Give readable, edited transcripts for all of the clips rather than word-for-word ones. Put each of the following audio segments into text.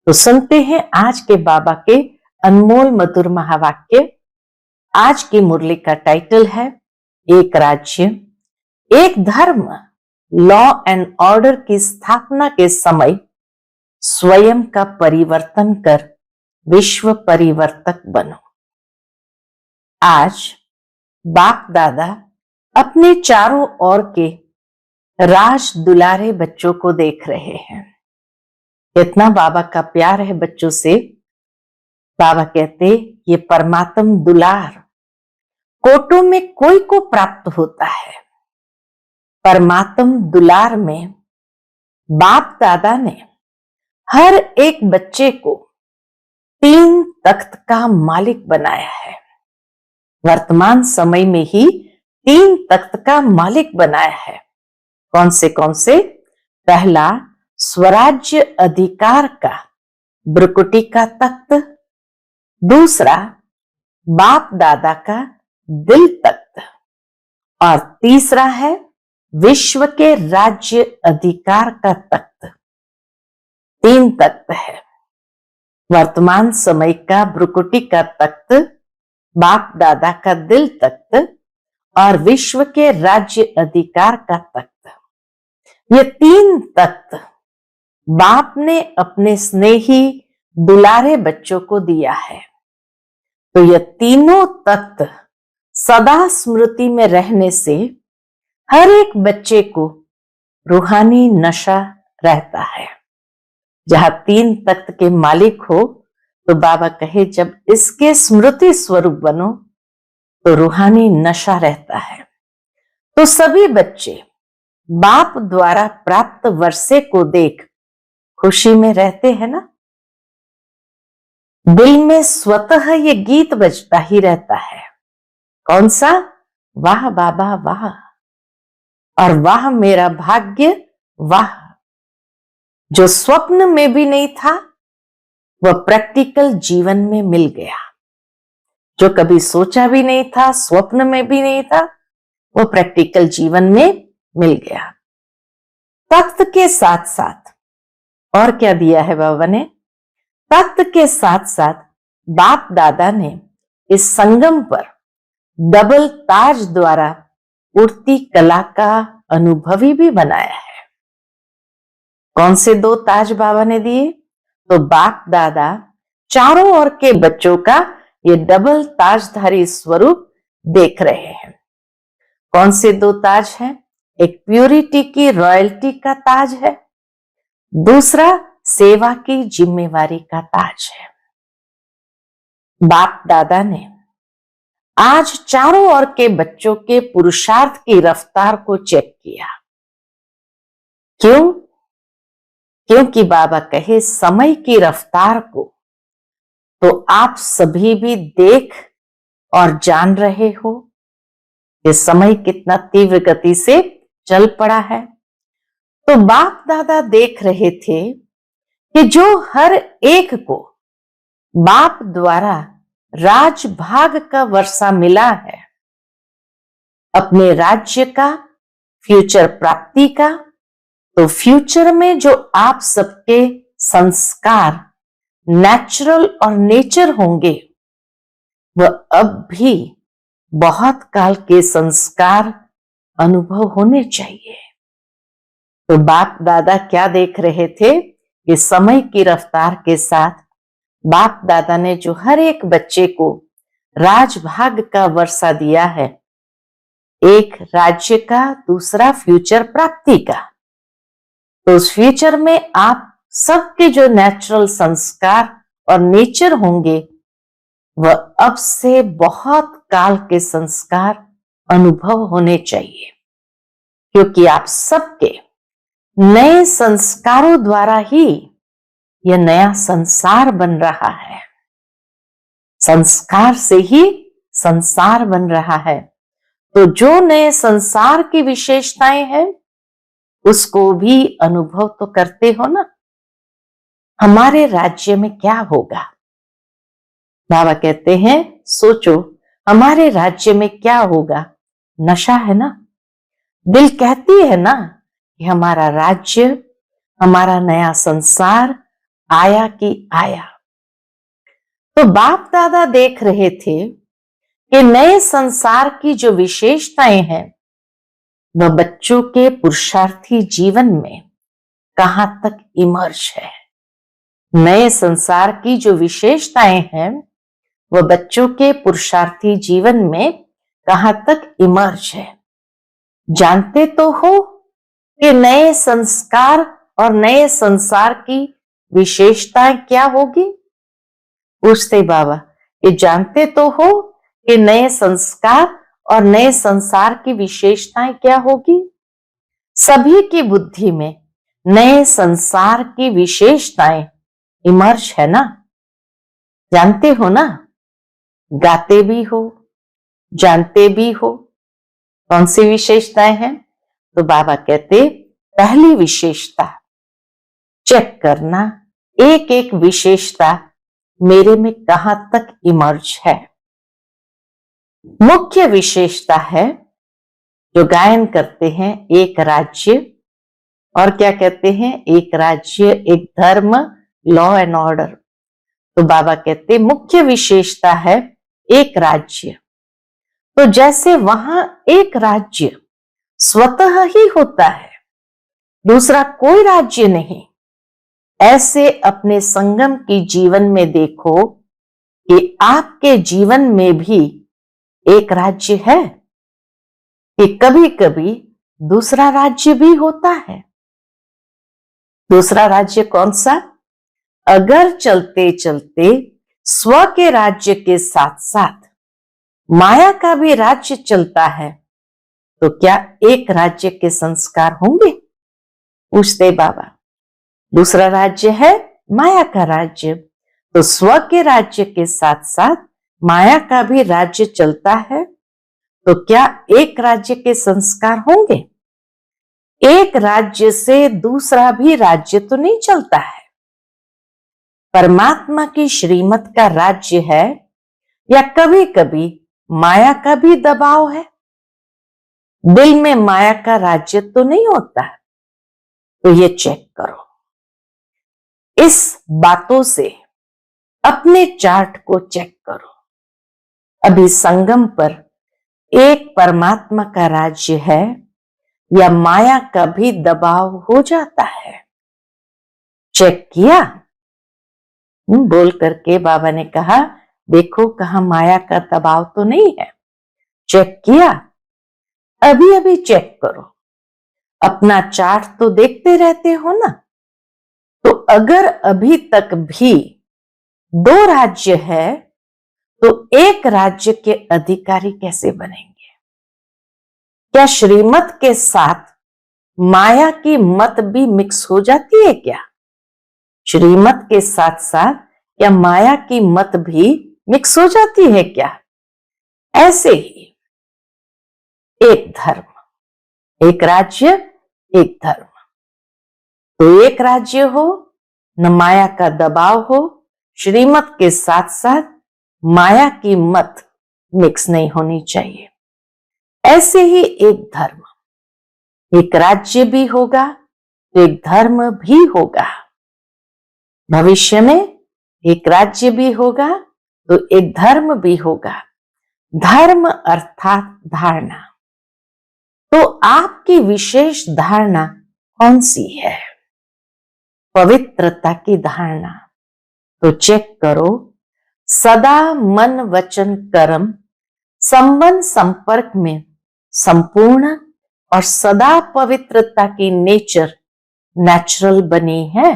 तो सुनते हैं आज के बाबा के अनमोल मधुर महावाक्य। आज की मुरली का टाइटल है एक राज्य एक धर्म। लॉ एंड ऑर्डर की स्थापना के समय स्वयं का परिवर्तन कर विश्व परिवर्तक बनो। आज बाप दादा अपने चारों ओर के राज दुलारे बच्चों को देख रहे हैं। इतना बाबा का प्यार है बच्चों से। बाबा कहते ये परमात्म दुलार कोटों में कोई को प्राप्त होता है। परमात्म दुलार में बाप दादा ने हर एक बच्चे को 3 तख्त का मालिक बनाया है। वर्तमान समय में ही 3 तख्त का मालिक बनाया है। कौन से? पहला स्वराज्य अधिकार का ब्रकुटी का तख्त, दूसरा बाप दादा का दिल तख्त और तीसरा है विश्व के राज्य अधिकार का तख्त। 3 तख्त है। वर्तमान समय का ब्रकुटी का तख्त, बाप दादा का दिल तख्त और विश्व के राज्य अधिकार का तख्त। ये 3 तख्त बाप ने अपने स्नेही दुलारे बच्चों को दिया है। तो ये तीनों तख्त सदा स्मृति में रहने से हर एक बच्चे को रूहानी नशा रहता है। जहां 3 तख्त के मालिक हो तो बाबा कहे जब इसके स्मृति स्वरूप बनो तो रूहानी नशा रहता है। तो सभी बच्चे बाप द्वारा प्राप्त वर्षे को देख खुशी में रहते हैं ना। दिल में स्वतः ये गीत बजता ही रहता है। कौन सा? वाह बाबा वाह, और वाह मेरा भाग्य वाह। जो स्वप्न में भी नहीं था वह प्रैक्टिकल जीवन में मिल गया। जो कभी सोचा भी नहीं था, स्वप्न में भी नहीं था, वह प्रैक्टिकल जीवन में मिल गया। तख्त के साथ साथ और क्या दिया है बाबा ने? तख्त के साथ साथ बाप दादा ने इस संगम पर डबल ताज द्वारा उड़ती कला का अनुभवी भी बनाया है। कौन से 2 ताज बाबा ने दिए? तो बाप दादा चारों ओर के बच्चों का ये डबल ताजधारी स्वरूप देख रहे हैं। कौन से 2 ताज हैं? एक प्यूरिटी की रॉयल्टी का ताज है, दूसरा सेवा की जिम्मेवारी का ताज है। बाप दादा ने आज चारों ओर के बच्चों के पुरुषार्थ की रफ्तार को चेक किया। क्यों? क्योंकि बाबा कहे समय की रफ्तार को तो आप सभी भी देख और जान रहे हो। ये समय कितना तीव्र गति से चल पड़ा है। तो बाप दादा देख रहे थे कि जो हर एक को बाप द्वारा राजभाग का वर्षा मिला है, अपने राज्य का, फ्यूचर प्राप्ति का, तो फ्यूचर में जो आप सबके संस्कार नेचुरल और नेचर होंगे वह अब भी बहुत काल के संस्कार अनुभव होने चाहिए। तो बाप दादा क्या देख रहे थे कि समय की रफ्तार के साथ बाप दादा ने जो हर एक बच्चे को राजभाग का वर्षा दिया है, एक राज्य का, दूसरा फ्यूचर प्राप्ति का, तो उस फ्यूचर में आप सबके जो नेचुरल संस्कार और नेचर होंगे वह अब से बहुत काल के संस्कार अनुभव होने चाहिए। क्योंकि आप सबके नए संस्कारों द्वारा ही यह नया संसार बन रहा है। संस्कार से ही संसार बन रहा है। तो जो नए संसार की विशेषताएं हैं उसको भी अनुभव तो करते हो ना। हमारे राज्य में क्या होगा? बाबा कहते हैं सोचो हमारे राज्य में क्या होगा। नशा है ना। दिल कहती है ना कि हमारा राज्य, हमारा नया संसार आया कि आया। तो बाप दादा देख रहे थे कि नए संसार की जो विशेषताएं हैं वह बच्चों के पुरुषार्थी जीवन में कहां तक इमर्ज है। नए संसार की जो विशेषताएं हैं वह बच्चों के पुरुषार्थी जीवन में कहां तक इमर्ज है। जानते तो हो कि नए संस्कार और नए संसार की विशेषताएं क्या होगी? पूछते बाबा, ये जानते तो हो कि नए संस्कार और नए संसार की विशेषताएं क्या होगी? सभी की बुद्धि में नए संसार की विशेषताएं इमर्ज है ना, जानते हो ना, गाते भी हो, जानते भी हो। कौन सी विशेषताएं हैं? तो बाबा कहते पहली विशेषता, चेक करना एक एक विशेषता मेरे में कहां तक इमर्ज है। मुख्य विशेषता है जो गायन करते हैं, एक राज्य, और क्या कहते हैं, एक राज्य, एक धर्म, लॉ एंड ऑर्डर। तो बाबा कहते मुख्य विशेषता है एक राज्य। तो जैसे वहां एक राज्य स्वतः ही होता है, दूसरा कोई राज्य नहीं, ऐसे अपने संगम की जीवन में देखो कि आपके जीवन में भी एक राज्य है, कि कभी कभी दूसरा राज्य भी होता है। दूसरा राज्य कौन सा? अगर चलते चलते स्व के राज्य के साथ साथ माया का भी राज्य चलता है तो क्या एक राज्य के संस्कार होंगे? पूछते बाबा। दूसरा राज्य है माया का राज्य, तो स्व के राज्य के साथ साथ माया का भी राज्य चलता है तो क्या एक राज्य के संस्कार होंगे? एक राज्य से दूसरा भी राज्य तो नहीं चलता है। परमात्मा की श्रीमत का राज्य है या कभी कभी माया का भी दबाव है? दिल में माया का राज्य तो नहीं होता। तो ये चेक करो। इस बातों से अपने चार्ट को चेक करो। अभी संगम पर एक परमात्मा का राज्य है या माया का भी दबाव हो जाता है? चेक किया? बोल करके बाबा ने कहा देखो कहां माया का दबाव तो नहीं है। चेक किया? अभी अभी चेक करो। अपना चार्ट तो देखते रहते हो ना। तो अगर अभी तक भी दो राज्य है तो एक राज्य के अधिकारी कैसे बनेंगे? क्या श्रीमत के साथ माया की मत भी मिक्स हो जाती है क्या? श्रीमत के साथ साथ क्या माया की मत भी मिक्स हो जाती है क्या? ऐसे ही एक धर्म, एक राज्य, एक धर्म। तो एक राज्य हो, न माया का दबाव हो, श्रीमत के साथ साथ माया की मत मिक्स नहीं होनी चाहिए। ऐसे ही एक धर्म, एक राज्य भी होगा तो एक धर्म भी होगा। भविष्य में एक राज्य भी होगा तो एक धर्म भी होगा। धर्म अर्थात धारणा। तो आपकी विशेष धारणा कौन सी है? पवित्रता की धारणा। तो चेक करो, सदा मन वचन कर्म संबंध संपर्क में संपूर्ण और सदा पवित्रता की नेचुरल बनी है।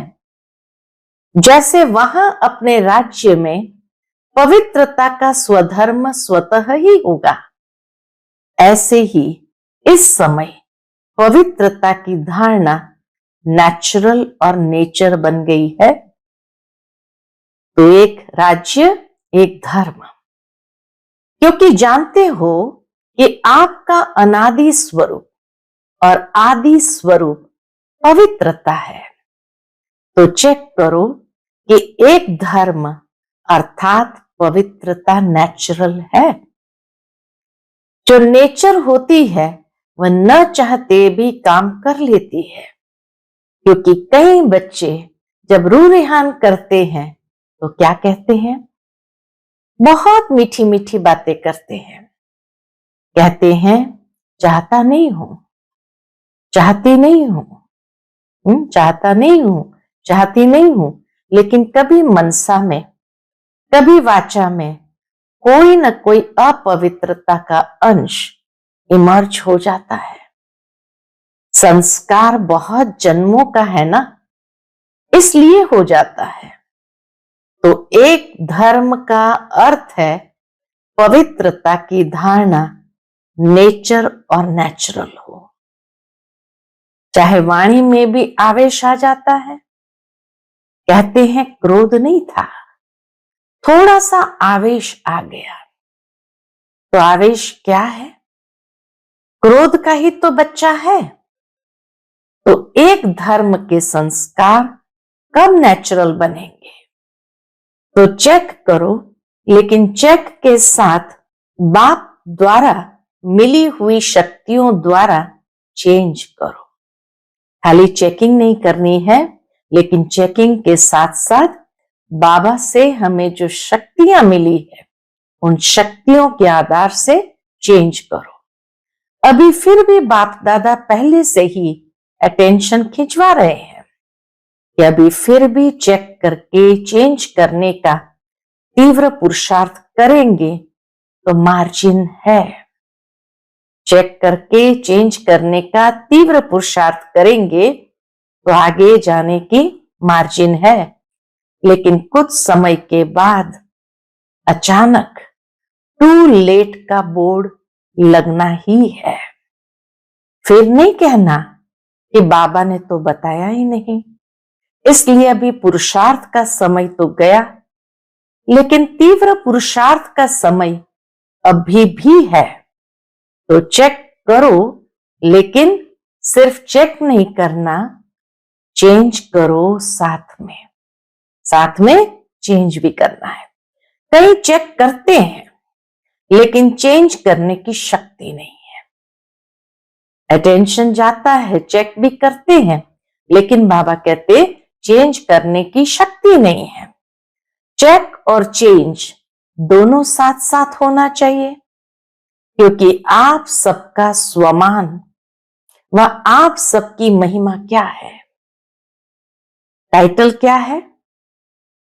जैसे वहां अपने राज्य में पवित्रता का स्वधर्म स्वतः ही होगा, ऐसे ही इस समय पवित्रता की धारणा नेचुरल और नेचर बन गई है। तो एक राज्य, एक धर्म। क्योंकि जानते हो कि आपका अनादि स्वरूप और आदि स्वरूप पवित्रता है। तो चेक करो कि एक धर्म अर्थात पवित्रता नेचुरल है। जो नेचर होती है वह न चाहते भी काम कर लेती है। क्योंकि कई बच्चे जब रूह रेहान करते हैं तो क्या कहते हैं? बहुत मीठी मीठी बातें करते हैं। कहते हैं चाहता नहीं हूं, चाहती नहीं हूं, चाहता नहीं हूं, चाहती नहीं हूं, लेकिन कभी मनसा में, कभी वाचा में कोई न कोई अपवित्रता का अंश इमर्ज हो जाता है। संस्कार बहुत जन्मों का है ना, इसलिए हो जाता है। तो एक धर्म का अर्थ है पवित्रता की धारणा नेचर और नेचुरल हो। चाहे वाणी में भी आवेश आ जाता है, कहते हैं क्रोध नहीं था, थोड़ा सा आवेश आ गया। तो आवेश क्या है? क्रोध का ही तो बच्चा है। तो एक धर्म के संस्कार कब नेचुरल बनेंगे? तो चेक करो, लेकिन चेक के साथ बाप द्वारा मिली हुई शक्तियों द्वारा चेंज करो। खाली चेकिंग नहीं करनी है, लेकिन चेकिंग के साथ साथ बाबा से हमें जो शक्तियां मिली है उन शक्तियों के आधार से चेंज करो। अभी फिर भी बाप दादा पहले से ही अटेंशन खिंचवा रहे हैं कि अभी फिर भी चेक करके चेंज करने का तीव्र पुरुषार्थ करेंगे तो मार्जिन है। चेक करके चेंज करने का तीव्र पुरुषार्थ करेंगे तो आगे जाने की मार्जिन है। लेकिन कुछ समय के बाद अचानक टू लेट का बोर्ड लगना ही है। फिर नहीं कहना कि बाबा ने तो बताया ही नहीं, इसलिए अभी पुरुषार्थ का समय तो गया, लेकिन तीव्र पुरुषार्थ का समय अभी भी है। तो चेक करो, लेकिन सिर्फ चेक नहीं करना, चेंज करो साथ में। साथ में चेंज भी करना है। कई चेक करते हैं लेकिन चेंज करने की शक्ति नहीं है। अटेंशन जाता है, चेक भी करते हैं, लेकिन बाबा कहते चेंज करने की शक्ति नहीं है। चेक और चेंज दोनों साथ साथ होना चाहिए, क्योंकि आप सबका स्वमान व आप सबकी महिमा क्या है? टाइटल क्या है?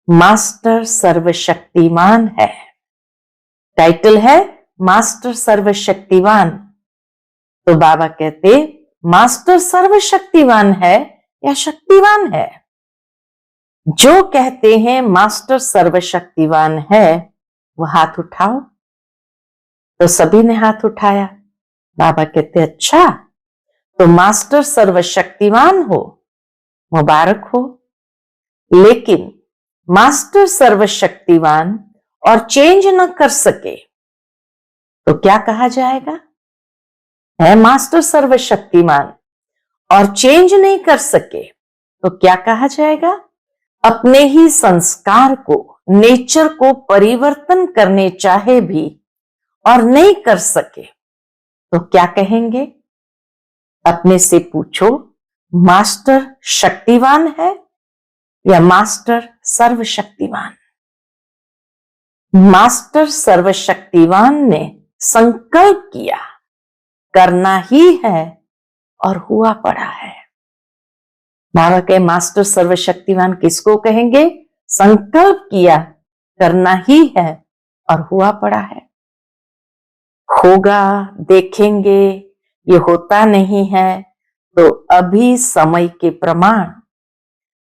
मास्टर सर्वशक्तिमान है। टाइटल है मास्टर सर्वशक्तिवान। तो बाबा कहते मास्टर सर्वशक्तिवान है या शक्तिवान है? जो कहते हैं मास्टर सर्वशक्तिवान है वो हाथ उठाओ। तो सभी ने हाथ उठाया। बाबा कहते अच्छा, तो मास्टर सर्वशक्तिवान हो, मुबारक हो। लेकिन मास्टर सर्वशक्तिवान और चेंज न कर सके तो क्या कहा जाएगा? है मास्टर सर्वशक्तिमान और चेंज नहीं कर सके तो क्या कहा जाएगा? अपने ही संस्कार को, नेचर को परिवर्तन करने चाहे भी और नहीं कर सके तो क्या कहेंगे? अपने से पूछो, मास्टर शक्तिवान है या मास्टर सर्वशक्तिवान? मास्टर सर्वशक्तिवान ने संकल्प किया, करना ही है और हुआ पड़ा है। बाबा के मास्टर सर्वशक्तिवान किसको कहेंगे? संकल्प किया, करना ही है और हुआ पड़ा है। होगा, देखेंगे, ये होता नहीं है, तो अभी समय के प्रमाण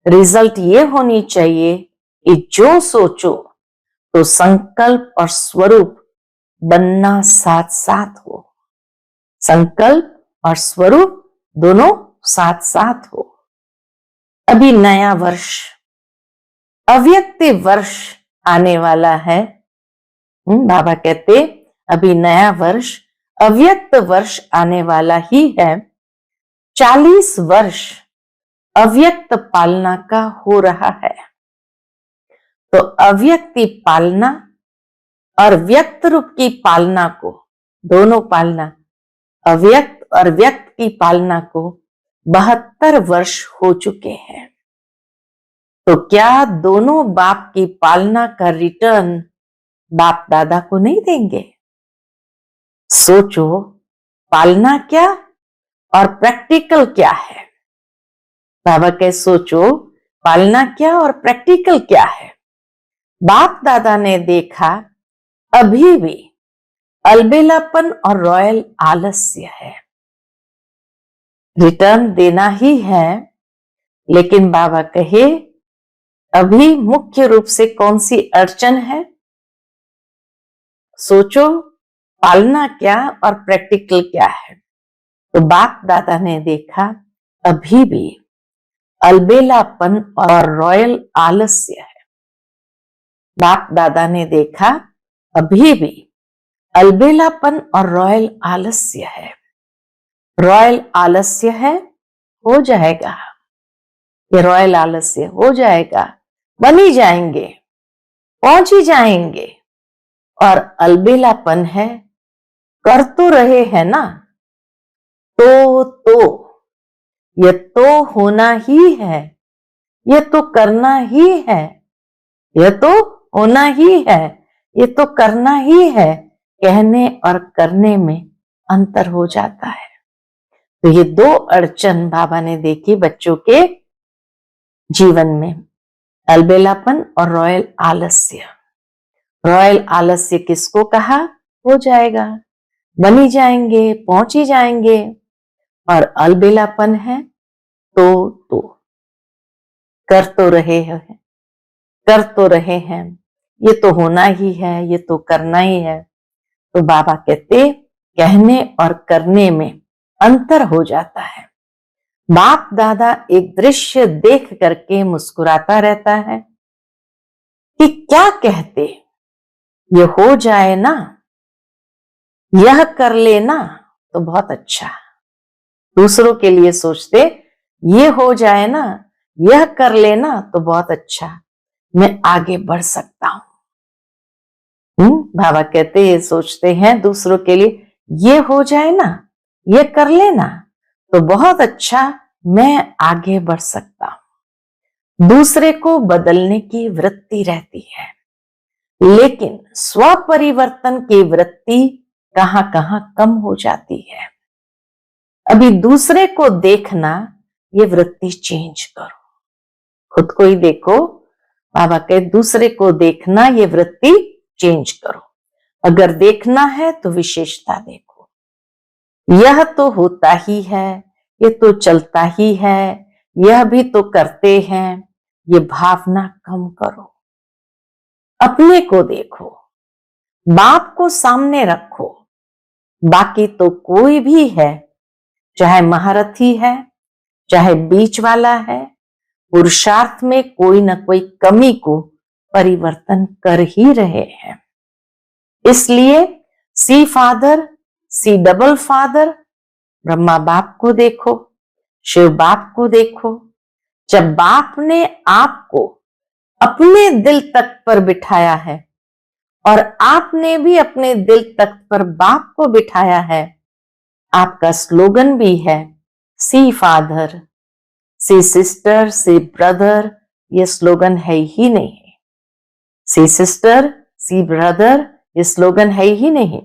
रिजल्ट ये होनी चाहिए कि जो सोचो तो संकल्प और स्वरूप बनना साथ साथ हो। संकल्प और स्वरूप दोनों साथ साथ हो। अभी नया वर्ष, अव्यक्त वर्ष आने वाला है। बाबा कहते अभी नया वर्ष, अव्यक्त वर्ष आने वाला ही है। 40 वर्ष अव्यक्त पालना का हो रहा है। तो अव्यक्ति पालना और व्यक्त रूप की पालना को, दोनों पालना, अव्यक्त और व्यक्त की पालना को 72 वर्ष हो चुके हैं। तो क्या दोनों बाप की पालना का रिटर्न बाप दादा को नहीं देंगे? सोचो, पालना क्या और प्रैक्टिकल क्या है। बाबा कहे सोचो, पालना क्या और प्रैक्टिकल क्या है। बाप दादा ने देखा अभी भी अलबेलापन और रॉयल आलस्य है, रिटर्न देना ही है। लेकिन बाबा कहे अभी मुख्य रूप से कौन सी अड़चन है? सोचो, पालना क्या और प्रैक्टिकल क्या है। तो बाप दादा ने देखा अभी भी अलबेलापन और रॉयल आलस्य है। बाप दादा ने देखा अभी भी अलबेलापन और रॉयल आलस्य है। रॉयल आलस्य है, हो जाएगा, ये रॉयल आलस्य हो जाएगा, बन ही जाएंगे, पहुंच ही जाएंगे। और अलबेलापन है, कर तो रहे हैं ना, तो ये तो होना ही है, ये तो करना ही है, ये तो होना ही है, ये तो करना ही है। कहने और करने में अंतर हो जाता है। तो ये दो अड़चन बाबा ने देखी बच्चों के जीवन में, अलबेलापन और रॉयल आलस्य। रॉयल आलस्य किसको कहा? हो जाएगा, बन ही जाएंगे, पहुंच ही जाएंगे। और अलबेलापन है तो कर तो रहे हैं, कर तो रहे हैं, ये तो होना ही है, ये तो करना ही है। तो बाबा कहते कहने और करने में अंतर हो जाता है। बाप दादा एक दृश्य देख करके मुस्कुराता रहता है कि क्या कहते, ये हो जाए ना, यह कर लेना तो बहुत अच्छा। दूसरों के लिए सोचते ये हो जाए ना, यह कर लेना तो बहुत अच्छा, मैं आगे बढ़ सकता हूं। बाबा कहते ये सोचते हैं दूसरों के लिए, ये हो जाए ना, ये कर लेना तो बहुत अच्छा, मैं आगे बढ़ सकता हूं। दूसरे को बदलने की वृत्ति रहती है, लेकिन स्व परिवर्तन की वृत्ति कहां कहां कम हो जाती है। अभी दूसरे को देखना, ये वृत्ति चेंज करो, खुद को ही देखो। बाबा कहे दूसरे को देखना, ये वृत्ति चेंज करो। अगर देखना है तो विशेषता देखो, यह तो होता ही है, ये तो चलता ही है, यह भी तो करते हैं, ये भावना कम करो। अपने को देखो, बाप को सामने रखो, बाकी तो कोई भी है, चाहे महारथी है, चाहे बीच वाला है, पुरुषार्थ में कोई ना कोई कमी को परिवर्तन कर ही रहे हैं। इसलिए see father, see double father, Brahma बाप को देखो, शिव बाप को देखो। जब बाप ने आपको अपने दिल तख्त पर बिठाया है और आपने भी अपने दिल तख्त पर बाप को बिठाया है, आपका स्लोगन भी है सी फादर, सी सिस्टर, सी ब्रदर। ये स्लोगन है ही नहीं, सी सिस्टर, सी ब्रदर, ये स्लोगन है ही नहीं।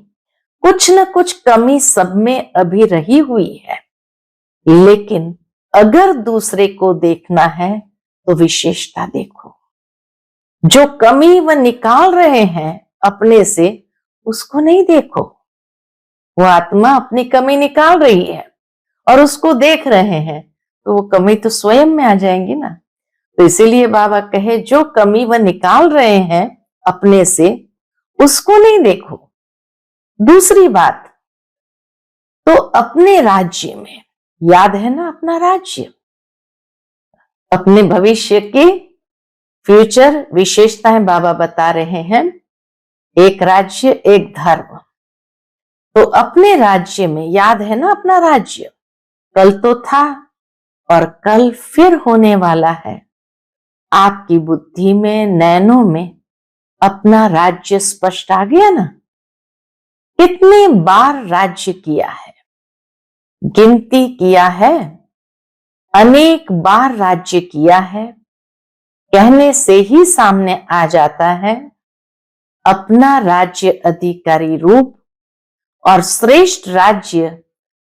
कुछ न कुछ कमी सब में अभी रही हुई है, लेकिन अगर दूसरे को देखना है तो विशेषता देखो। जो कमी वह निकाल रहे हैं अपने से, उसको नहीं देखो। वो आत्मा अपनी कमी निकाल रही है और उसको देख रहे हैं, तो वो कमी तो स्वयं में आ जाएंगी ना। तो इसीलिए बाबा कहे जो कमी वह निकाल रहे हैं अपने से, उसको नहीं देखो। दूसरी बात, तो अपने राज्य में, याद है ना अपना राज्य, अपने भविष्य की फ्यूचर विशेषताएं बाबा बता रहे हैं। एक राज्य, एक धर्म। तो अपने राज्य में, याद है ना अपना राज्य, कल तो था और कल फिर होने वाला है। आपकी बुद्धि में, नैनों में अपना राज्य स्पष्ट आ गया ना। कितने बार राज्य किया है, गिनती किया है, अनेक बार राज्य किया है। कहने से ही सामने आ जाता है अपना राज्य अधिकारी रूप। और श्रेष्ठ राज्य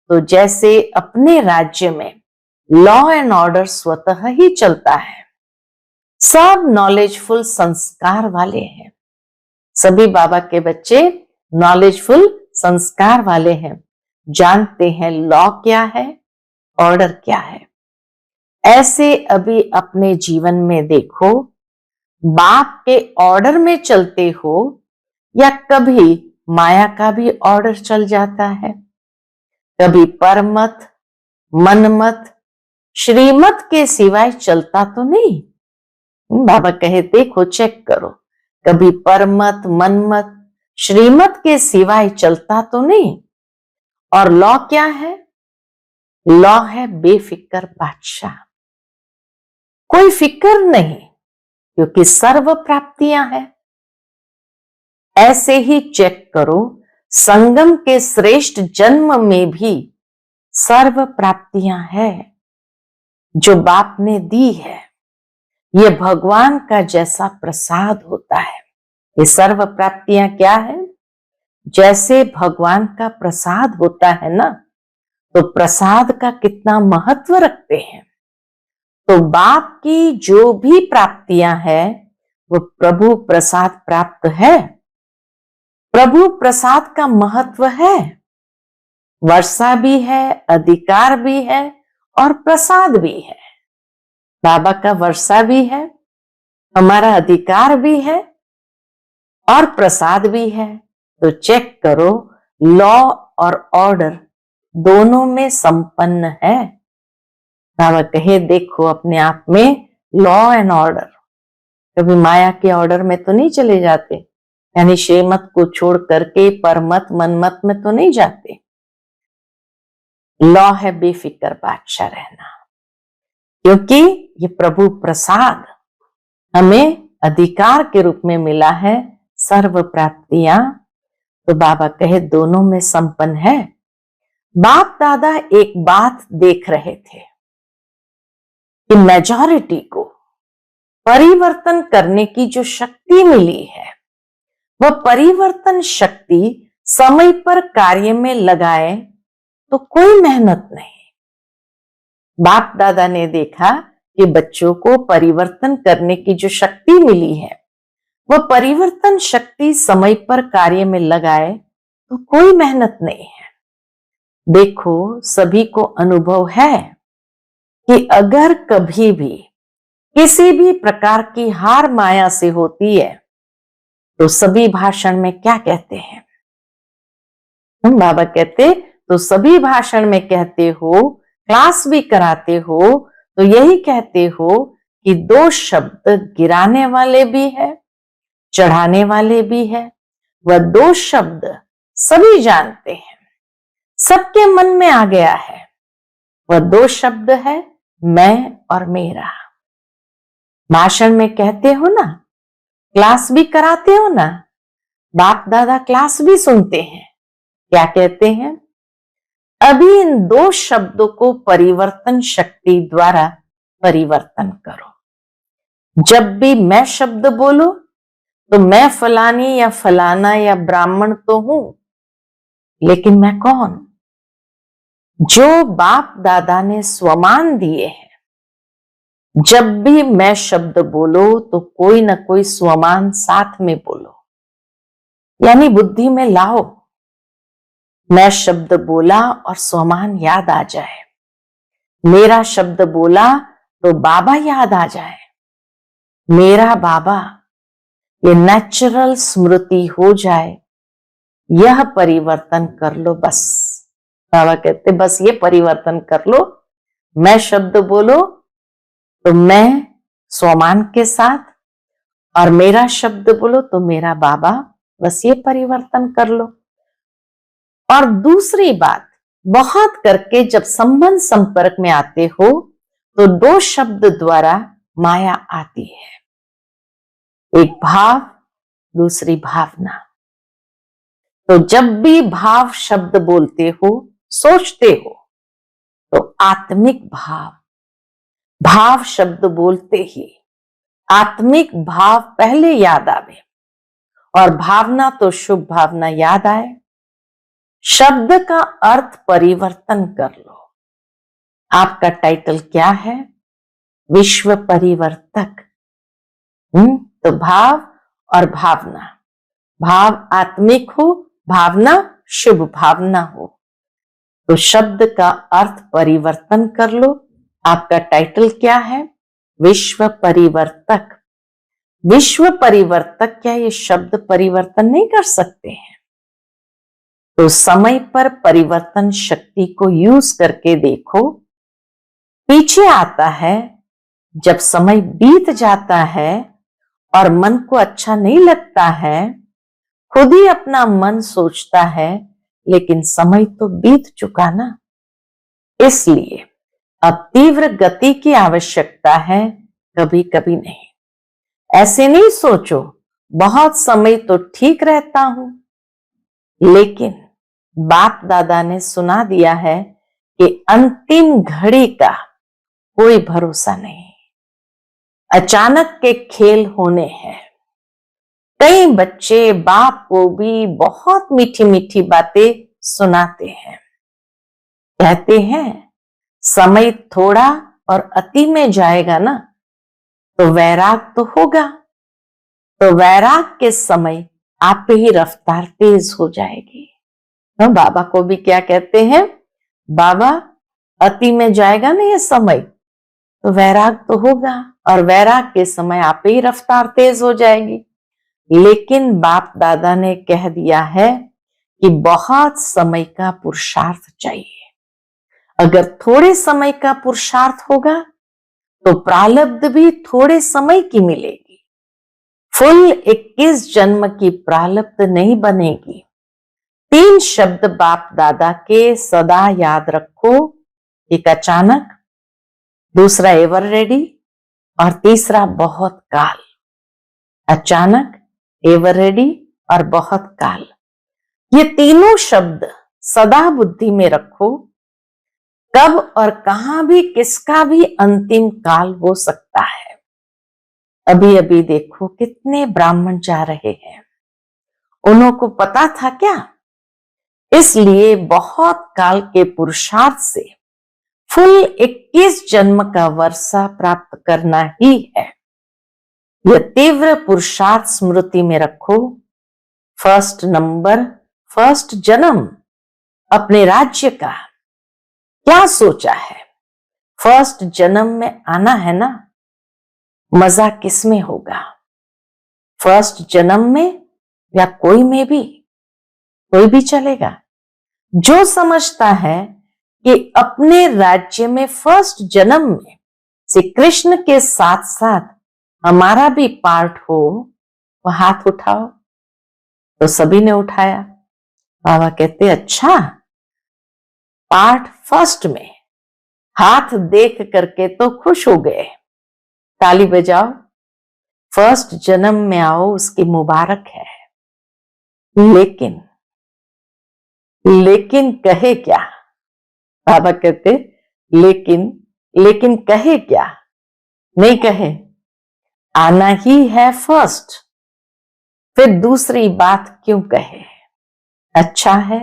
तो जैसे अपने राज्य में लॉ एंड ऑर्डर स्वतः ही चलता है। सब नॉलेजफुल संस्कार वाले हैं, सभी बाबा के बच्चे नॉलेजफुल संस्कार वाले हैं, जानते हैं लॉ क्या है, ऑर्डर क्या है। ऐसे अभी अपने जीवन में देखो, बाप के ऑर्डर में चलते हो या कभी माया का भी ऑर्डर चल जाता है। कभी परमत, मनमत, श्रीमत के सिवाय चलता तो नहीं। बाबा कहे देखो, चेक करो, कभी परमत, मनमत, श्रीमत के सिवाय चलता तो नहीं। और लॉ क्या है? लॉ है बेफिक्र बादशाह, कोई फिक्र नहीं, क्योंकि सर्व प्राप्तियां हैं। ऐसे ही चेक करो, संगम के श्रेष्ठ जन्म में भी सर्व प्राप्तियां हैं जो बाप ने दी है। ये भगवान का जैसा प्रसाद होता है। ये सर्व प्राप्तियां क्या है? जैसे भगवान का प्रसाद होता है ना, तो प्रसाद का कितना महत्व रखते हैं। तो बाप की जो भी प्राप्तियां हैं वो प्रभु प्रसाद प्राप्त है। प्रभु प्रसाद का महत्व है, वर्षा भी है, अधिकार भी है और प्रसाद भी है। बाबा का वर्षा भी है, हमारा अधिकार भी है और प्रसाद भी है। तो चेक करो, लॉ और ऑर्डर दोनों में संपन्न है। बाबा कहे देखो अपने आप में लॉ एंड ऑर्डर, कभी माया के ऑर्डर में तो नहीं चले जाते, यानी श्रीमत को छोड़ करके परमत मनमत में तो नहीं जाते। लॉ है बेफिक्र बादशाह रहना, क्योंकि ये प्रभु प्रसाद हमें अधिकार के रूप में मिला है, सर्व प्राप्तियां। तो बाबा कहे दोनों में संपन्न है। बाप दादा एक बात देख रहे थे कि मेजॉरिटी को परिवर्तन करने की जो शक्ति मिली है, वह परिवर्तन शक्ति समय पर कार्य में लगाए तो कोई मेहनत नहीं। बाप दादा ने देखा कि बच्चों को परिवर्तन करने की जो शक्ति मिली है, वह परिवर्तन शक्ति समय पर कार्य में लगाए तो कोई मेहनत नहीं है। देखो सभी को अनुभव है कि अगर कभी भी किसी भी प्रकार की हार माया से होती है तो सभी भाषण में क्या कहते हैं? बाबा कहते तो सभी भाषण में कहते हो, क्लास भी कराते हो तो यही कहते हो कि दो शब्द गिराने वाले भी है, चढ़ाने वाले भी है। वह दो शब्द सभी जानते हैं, सबके मन में आ गया है। वह दो शब्द है मैं और मेरा। भाषण में कहते हो ना, क्लास भी कराते हो ना, बाप दादा क्लास भी सुनते हैं। क्या कहते हैं? अभी इन दो शब्दों को परिवर्तन शक्ति द्वारा परिवर्तन करो। जब भी मैं शब्द बोलो तो मैं फलानी या फलाना या ब्राह्मण तो हूं, लेकिन मैं कौन? जो बाप दादा ने स्वमान दिए हैं। जब भी मैं शब्द बोलो तो कोई ना कोई स्वमान साथ में बोलो, यानी बुद्धि में लाओ। मैं शब्द बोला और स्वमान याद आ जाए, मेरा शब्द बोला तो बाबा याद आ जाए, मेरा बाबा, ये नेचुरल स्मृति हो जाए। यह परिवर्तन कर लो बस। बाबा कहते बस ये परिवर्तन कर लो, मैं शब्द बोलो तो मैं स्वमान के साथ, और मेरा शब्द बोलो तो मेरा बाबा। बस ये परिवर्तन कर लो। और दूसरी बात, बहुत करके जब संबंध संपर्क में आते हो तो दो शब्द द्वारा माया आती है, एक भाव, दूसरी भावना। तो जब भी भाव शब्द बोलते हो, सोचते हो, तो आत्मिक भाव, भाव शब्द बोलते ही आत्मिक भाव पहले याद आवे और भावना तो शुभ भावना याद आए। शब्द का अर्थ परिवर्तन कर लो। आपका टाइटल क्या है? विश्व परिवर्तक। तो भाव और भावना, भाव आत्मिक हो, भावना शुभ भावना हो, तो शब्द का अर्थ परिवर्तन कर लो। आपका टाइटल क्या है? विश्व परिवर्तक। विश्व परिवर्तक क्या ये शब्द परिवर्तन नहीं कर सकते हैं? तो समय पर परिवर्तन शक्ति को यूज करके देखो। पीछे आता है जब समय बीत जाता है और मन को अच्छा नहीं लगता है, खुद ही अपना मन सोचता है लेकिन समय तो बीत चुका ना। इसलिए अब तीव्र गति की आवश्यकता है, कभी कभी नहीं। ऐसे नहीं सोचो बहुत समय तो ठीक रहता हूं, लेकिन बाप दादा ने सुना दिया है कि अंतिम घड़ी का कोई भरोसा नहीं। अचानक के खेल होने हैं। कई बच्चे बाप को भी बहुत मीठी मीठी बातें सुनाते हैं, कहते हैं समय थोड़ा और अति में जाएगा ना तो वैराग तो होगा, तो वैराग के समय आप पे ही रफ्तार तेज हो जाएगी। तो बाबा को भी क्या कहते हैं? बाबा अति में जाएगा ना ये समय तो वैराग तो होगा, और वैराग के समय आप ही रफ्तार तेज हो जाएगी। लेकिन बाप दादा ने कह दिया है कि बहुत समय का पुरुषार्थ चाहिए। अगर थोड़े समय का पुरुषार्थ होगा तो प्रारब्ध भी थोड़े समय की मिलेगी। फुल 21 जन्म की प्रारब्ध नहीं बनेगी। 3 शब्द बाप दादा के सदा याद रखो। एक अचानक, दूसरा एवर रेडी, और तीसरा बहुत काल। अचानक, एवर रेडी और बहुत काल, ये तीनों शब्द सदा बुद्धि में रखो। कब और कहां भी किसका भी अंतिम काल हो सकता है। अभी अभी देखो कितने ब्राह्मण जा रहे हैं, उनको पता था क्या? इसलिए बहुत काल के पुरुषार्थ से फुल 21 जन्म का वर्षा प्राप्त करना ही है। यह तीव्र पुरुषार्थ स्मृति में रखो। फर्स्ट नंबर, फर्स्ट जन्म अपने राज्य का क्या सोचा है? फर्स्ट जन्म में आना है ना, मजा किस में होगा? फर्स्ट जन्म में या कोई में भी, कोई भी चलेगा। जो समझता है कि अपने राज्य में फर्स्ट जन्म में श्री कृष्ण के साथ साथ हमारा भी पार्ट हो, वो हाथ उठाओ। तो सभी ने उठाया। बाबा कहते अच्छा, पार्ट फर्स्ट में, हाथ देख करके तो खुश हो गए, ताली बजाओ। फर्स्ट जन्म में आओ, उसकी मुबारक है। लेकिन कहे क्या? बाबा कहते लेकिन कहे क्या? नहीं कहे, आना ही है फर्स्ट, फिर दूसरी बात क्यों कहे? अच्छा है,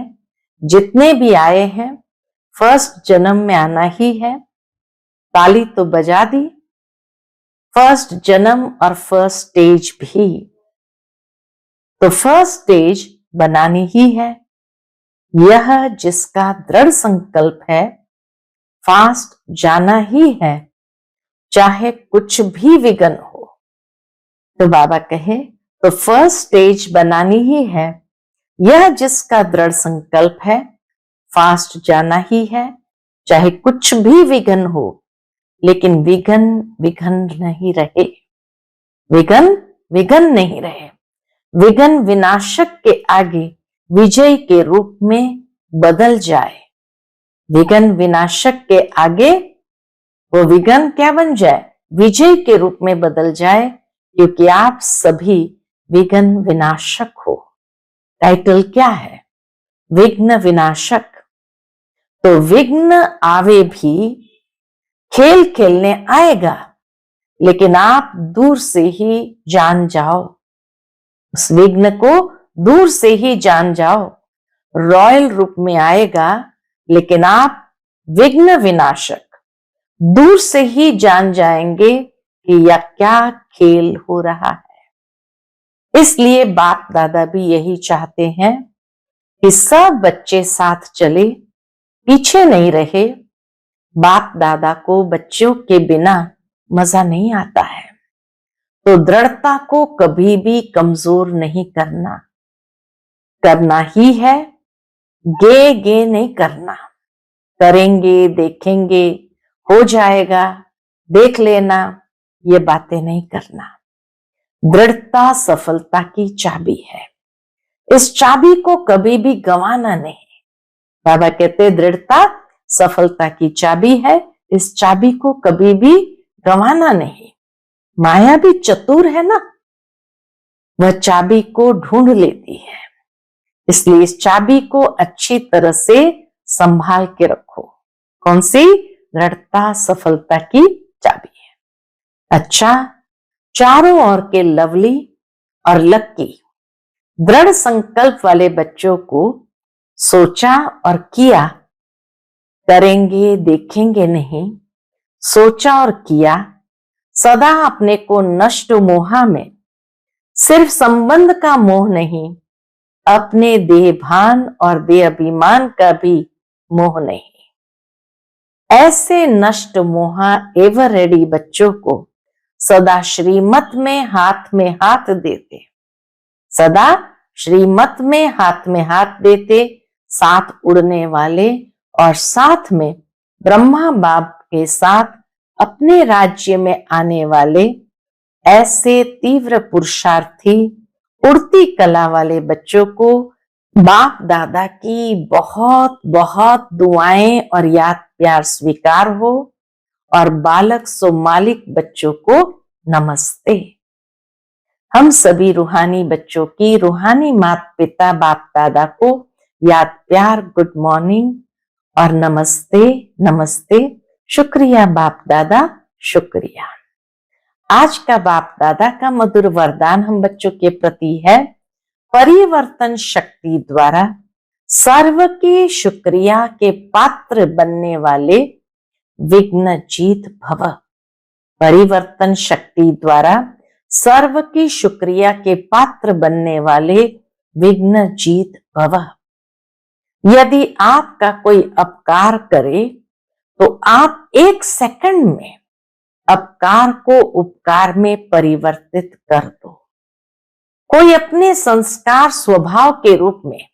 जितने भी आए हैं फर्स्ट जन्म में आना ही है। ताली तो बजा दी। फर्स्ट जन्म और फर्स्ट स्टेज भी, तो फर्स्ट स्टेज बनानी ही है। यह जिसका दृढ़ संकल्प है, फास्ट जाना ही है, चाहे कुछ भी विघ्न हो। तो बाबा कहे तो फर्स्ट स्टेज बनानी ही है। यह जिसका दृढ़ संकल्प है, फास्ट जाना ही है, चाहे कुछ भी विघ्न हो। लेकिन विघ्न नहीं रहे, विघ्न नहीं रहे। विघ्न विनाशक के आगे विजय के रूप में बदल जाए। विघ्न विनाशक के आगे वो विघ्न क्या बन जाए? विजय के रूप में बदल जाए, क्योंकि आप सभी विघ्न विनाशक हो। टाइटल क्या है? विघ्न विनाशक। तो विघ्न आवे भी, खेल खेलने आएगा, लेकिन आप दूर से ही जान जाओ, उस विघ्न को दूर से ही जान जाओ। रॉयल रूप में आएगा, लेकिन आप विघ्न विनाशक दूर से ही जान जाएंगे कि यह क्या खेल हो रहा है। इसलिए बाप दादा भी यही चाहते हैं कि सब बच्चे साथ चले, पीछे नहीं रहे। बाप दादा को बच्चों के बिना मजा नहीं आता है, तो दृढ़ता को कभी भी कमजोर नहीं करना। करना ही है, गे गे नहीं करना। करेंगे, देखेंगे, हो जाएगा, देख लेना, ये बातें नहीं करना। दृढ़ता सफलता की चाबी है। इस चाबी को कभी भी गंवाना नहीं। बाबा कहते दृढ़ता सफलता की चाबी है, इस चाबी को कभी भी गंवाना नहीं। माया भी चतुर है ना, वह चाबी को ढूंढ लेती है। इसलिए इस चाबी को अच्छी तरह से संभाल के रखो। कौन सी? दृढ़ता सफलता की चाबी है। अच्छा, चारों ओर के लवली और लक्की दृढ़ संकल्प वाले बच्चों को सोचा और किया, करेंगे देखेंगे नहीं, सोचा और किया, सदा अपने को नष्ट मोहा में, सिर्फ संबंध का मोह नहीं, अपने देह भान और देह अभिमान का भी मोह नहीं। ऐसे नष्ट मोहा एवर रेडी बच्चों को सदा श्रीमत में हाथ देते, सदा श्रीमत में हाथ देते, साथ उड़ने वाले और साथ में ब्रह्मा बाप के साथ अपने राज्य में आने वाले ऐसे तीव्र पुरुषार्थी उड़ती कला वाले बच्चों को बाप दादा की बहुत बहुत दुआएं और याद प्यार स्वीकार हो। और बालक सो मालिक बच्चों को नमस्ते। हम सभी रूहानी बच्चों की रूहानी माता पिता बाप दादा को याद प्यार गुड मॉर्निंग और नमस्ते नमस्ते। शुक्रिया बाप दादा, शुक्रिया। आज का बाप दादा का मधुर वरदान हम बच्चों के प्रति है, परिवर्तन शक्ति द्वारा सर्व के शुक्रिया के पात्र बनने वाले विघ्न जीत भव। परिवर्तन शक्ति द्वारा सर्व की शुक्रिया के पात्र बनने वाले विघ्न जीत भव। यदि आपका कोई अपकार करे तो आप 1 सेकंड में अपकार को उपकार में परिवर्तित कर दो। कोई अपने संस्कार स्वभाव के रूप में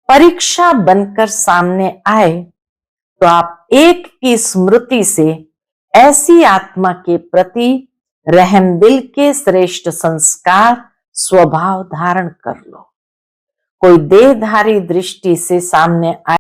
परीक्षा बनकर सामने आए तो आप एक की स्मृति से ऐसी आत्मा के प्रति रहमदिल के श्रेष्ठ संस्कार स्वभाव धारण कर लो। कोई देहधारी दृष्टि से सामने आए